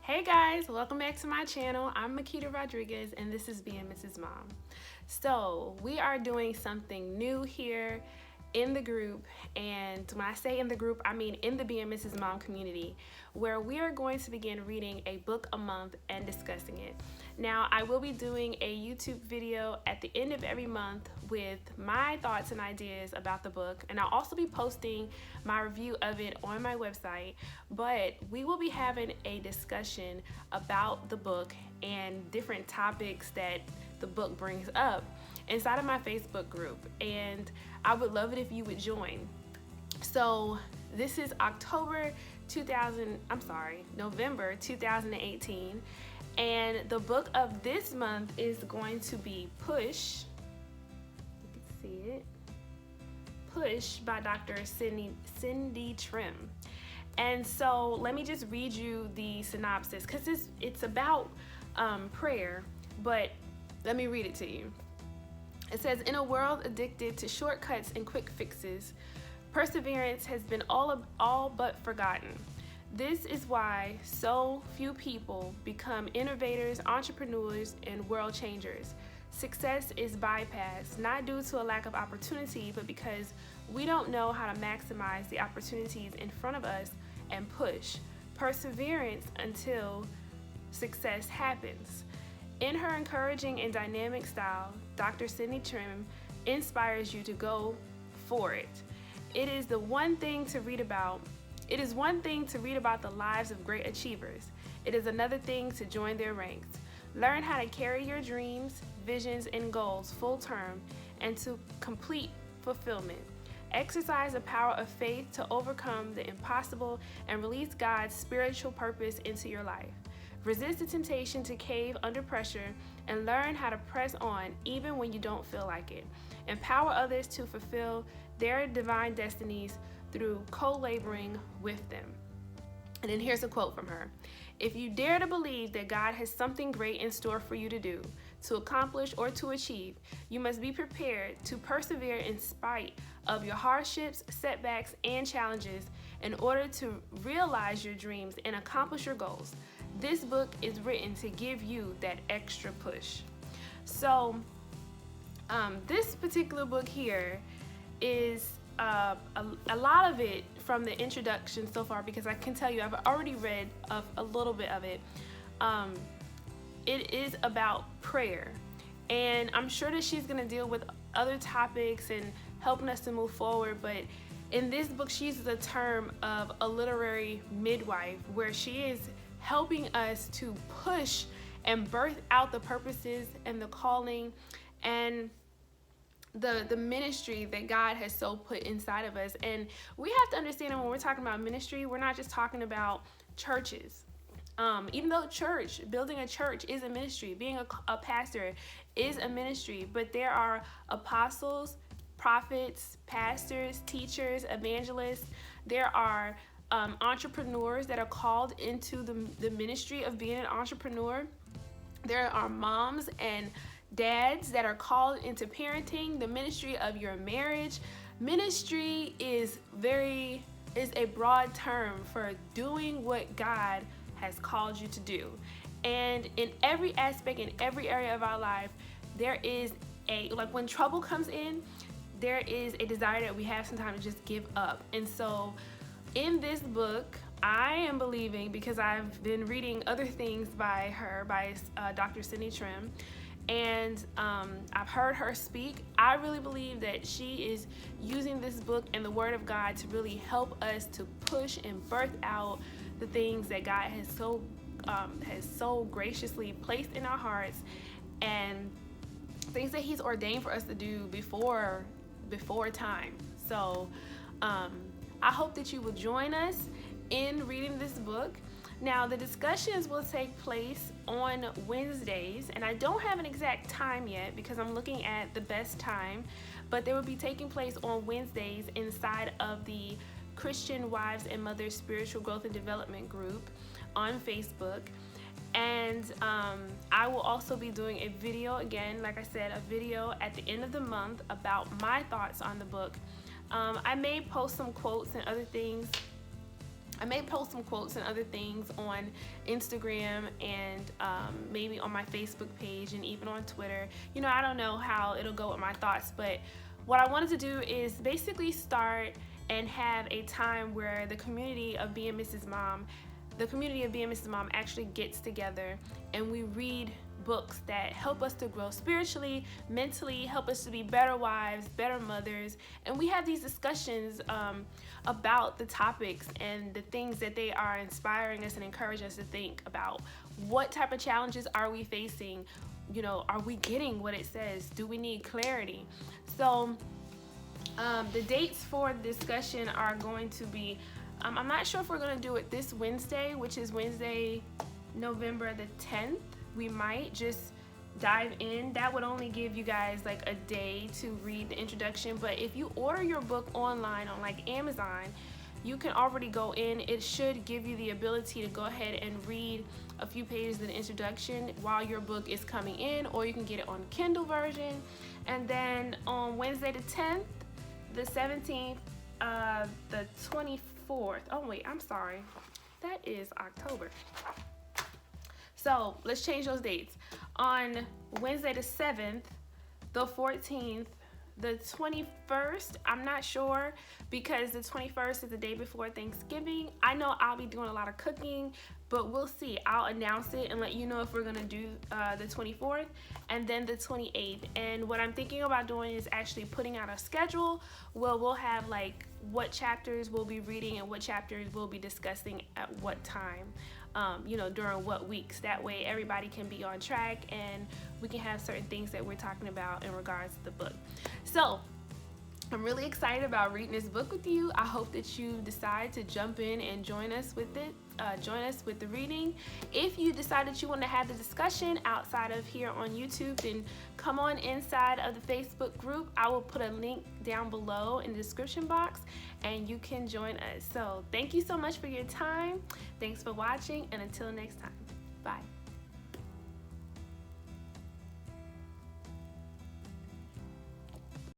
Hey guys, welcome back to my channel. I'm Makita Rodriguez and this is Being Mrs. Mom. So we are doing something new here in the group, and when I say in the group, I mean in the Being Mrs. Mom community, where we are going to begin reading a book a month and discussing it. Now, I will be doing a YouTube video at the end of every month with my thoughts and ideas about the book, and I'll also be posting my review of it on my website, but we will be having a discussion about the book and different topics that the book brings up inside of my Facebook group, and I would love it if you would join. So this is November 2018, and the book of this month is going to be Push. You can see it. Push by Dr. Cindy Trimm. And so let me just read you the synopsis, because it's about prayer, but let me read it to you. It says, in a world addicted to shortcuts and quick fixes, perseverance has been all but forgotten. This is why so few people become innovators, entrepreneurs, and world changers. Success is bypassed, not due to a lack of opportunity, but because we don't know how to maximize the opportunities in front of us and push perseverance until success happens. In her encouraging and dynamic style, Dr. Cindy Trimm inspires you to go for it. It is one thing to read about the lives of great achievers. It is another thing to join their ranks. Learn how to carry your dreams, visions, and goals full term and to complete fulfillment. Exercise the power of faith to overcome the impossible and release God's spiritual purpose into your life. Resist the temptation to cave under pressure and learn how to press on even when you don't feel like it. Empower others to fulfill their divine destinies through co-laboring with them. And then here's a quote from her. If you dare to believe that God has something great in store for you to do, to accomplish, or to achieve, you must be prepared to persevere in spite of your hardships, setbacks, and challenges in order to realize your dreams and accomplish your goals. This book is written to give you that extra push. So this particular book here is a lot of it from the introduction so far, because I can tell you I've already read a little bit of it. It is about prayer, and I'm sure that she's going to deal with other topics and helping us to move forward, but in this book she uses the term of a literary midwife, where she is helping us to push and birth out the purposes and the calling and the ministry that God has so put inside of us. And we have to understand that when we're talking about ministry, we're not just talking about churches. Even though building a church is a ministry, being a pastor is a ministry, but there are apostles, prophets, pastors, teachers, evangelists. There are entrepreneurs that are called into the ministry of being an entrepreneur. There are moms and dads that are called into parenting, the ministry of your marriage. Ministry is a broad term for doing what God has called you to do. And in every aspect, in every area of our life, there is when trouble comes in, there is a desire that we have sometimes to just give up. And so in this book, I am believing, because I've been reading other things by Dr. Cindy Trimm, and I've heard her speak. I really believe that she is using this book and the Word of God to really help us to push and birth out the things that God has so graciously placed in our hearts, and things that He's ordained for us to do before time. So I hope that you will join us in reading this book. Now, the discussions will take place on Wednesdays, and I don't have an exact time yet because I'm looking at the best time, but they will be taking place on Wednesdays inside of the Christian Wives and Mothers Spiritual Growth and Development group on Facebook. And I will also be doing a video, again, like I said, a video at the end of the month about my thoughts on the book. I may post some quotes and other things I may post some quotes and other things on Instagram and maybe on my Facebook page and even on Twitter. You know, I don't know how it'll go with my thoughts, but what I wanted to do is basically start and have a time where the community of Being Mrs. Mom actually gets together and we read books that help us to grow spiritually, mentally, help us to be better wives, better mothers, and we have these discussions about the topics and the things that they are inspiring us and encouraging us to think about. What type of challenges are we facing? You know, are we getting what it says? Do we need clarity? So the dates for the discussion are going to be, I'm not sure if we're going to do it this Wednesday, which is Wednesday, November the 10th. We might just dive in. That would only give you guys like a day to read the introduction, but if you order your book online on like Amazon, you can already go in. It should give you the ability to go ahead and read a few pages of the introduction while your book is coming in, or you can get it on Kindle version. And then on Wednesday the 10th, the 17th, the 24th. Oh wait, I'm sorry. That is October. So let's change those dates. On Wednesday the 7th, the 14th, the 21st, I'm not sure because the 21st is the day before Thanksgiving. I know I'll be doing a lot of cooking, but we'll see. I'll announce it and let you know if we're gonna do the 24th and then the 28th. And what I'm thinking about doing is actually putting out a schedule where we'll have like what chapters we'll be reading and what chapters we'll be discussing at what time. You know, during what weeks. That way everybody can be on track and we can have certain things that we're talking about in regards to the book. So I'm really excited about reading this book with you. I hope that you decide to jump in and join us with it. Join us with the reading. If you decide that you want to have the discussion outside of here on YouTube, then come on inside of the Facebook group. I will put a link down below in the description box and you can join us. So thank you so much for your time. Thanks for watching, and until next time, bye.